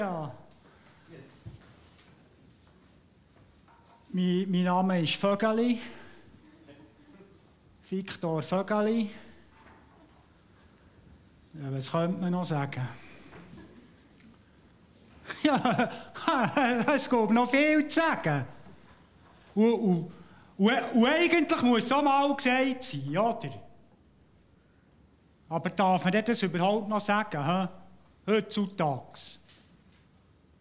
Ja. Mein Name ist Vögeli. Viktor Vögeli. Ja, was könnte man noch sagen? Ja, es gibt noch viel zu sagen. Und eigentlich muss es auch mal gesagt sein, oder? Aber darf man das überhaupt noch sagen, heutzutage?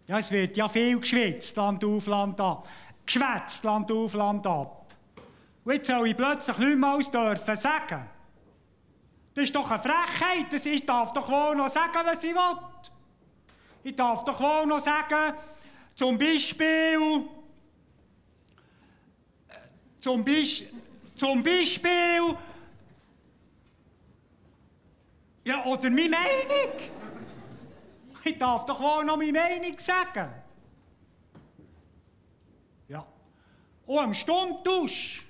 Ja, es wird ja viel geschwitzt, Land auf, Land ab. Geschwätzt, Land auf, Land ab. Und jetzt soll ich plötzlich nicht mehr alles dürfen sagen. Das ist doch eine Frechheit. Ich darf doch wohl noch sagen, was ich will. Ich darf doch wohl noch sagen, zum Beispiel, ja, oder meine Meinung. Ich darf doch wohl noch meine Meinung sagen. Ja. Und am Stammtisch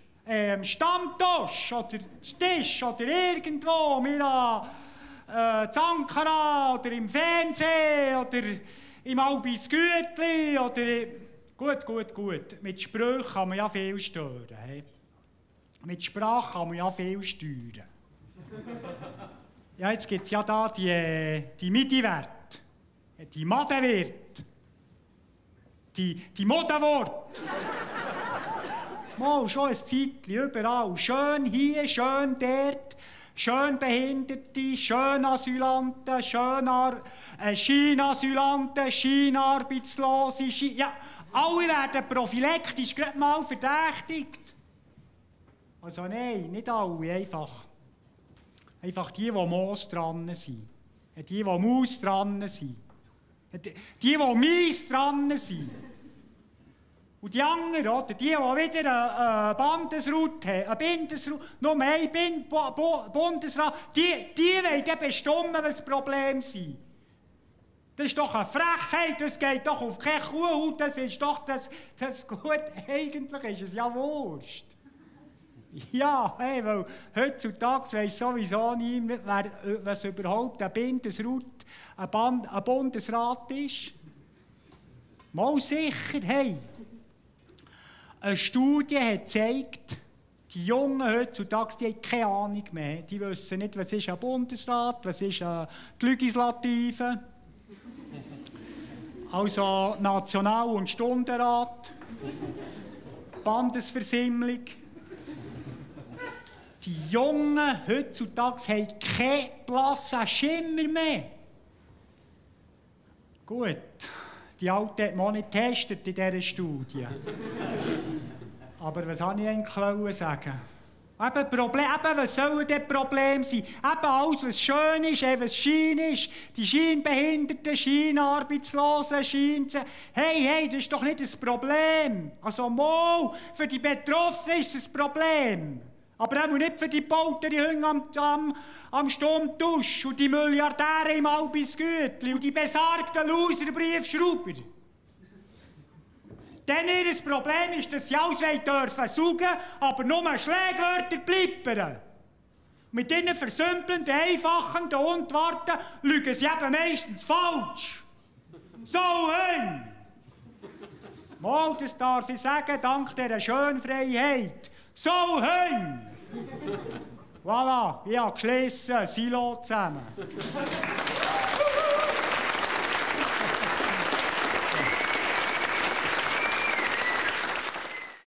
oder Tisch oder irgendwo, mir an Ankara oder im Fernsehen oder im Albis Gütli oder... Gut. Mit Sprüchen kann man ja viel stören. He? Mit Sprache kann man ja viel steuern. Ja, jetzt gibt es ja da die MIDI-Werte, die Madewirte, die Modewort. Mal schon ein Zeitchen überall. Schön hier, schön dort, schön Behinderte, schön Asylanten, Schienasylanten, Schienarbeitslose, ja, alle werden prophylaktisch gerade mal verdächtigt. Also nein, nicht alle, einfach die Moos dran sind. Die Maus dran sind. Die Mies dran sind. Und die anderen, oder? Die wieder eine Bandesroute haben, nur ein Bundesrat, die wollen dann bestimmen, was das Problem ist. Das ist doch eine Frechheit, das geht doch auf keine Kuhhaut, das ist doch das gut. Eigentlich ist es ja wurscht. Ja, hey, weil heutzutage weiss sowieso niemand, was überhaupt ein Bundesrat ist. Mal sicher, hey. Eine Studie hat gezeigt, die Jungen heutzutage, die haben keine Ahnung mehr. Die wissen nicht, was ist ein Bundesrat, was ist die Legislative. Also National- und Stundenrat, Bandesversammlung. Die Jungen heutzutage haben keinen blassen Schimmer mehr. Gut, die Alte hat man auch nicht getestet in dieser Studie. Aber was wollte ich eigentlich sagen? Was soll das Problem sein? Eben alles, was schön ist, was Schein ist, die Scheinbehinderten, Scheinarbeitslosen, Hey, das ist doch nicht das Problem. Also mal, für die Betroffenen ist es ein Problem. Aber auch nicht für die Polterhunde am Stammtisch und die Milliardäre im Albis Gütli und die besagten Loser-Briefschrauber. Denn ihr Problem ist, dass sie alles dürfen saugen, aber nur Schlägwörter blippern. Mit diesen versümpelnden, einfachen und warten, lügen sie eben meistens falsch. So hin! Mal, das darf ich sagen, dank dieser Schönfreiheit. So hin! Voilà, ich habe geschlossen, Silo zusammen.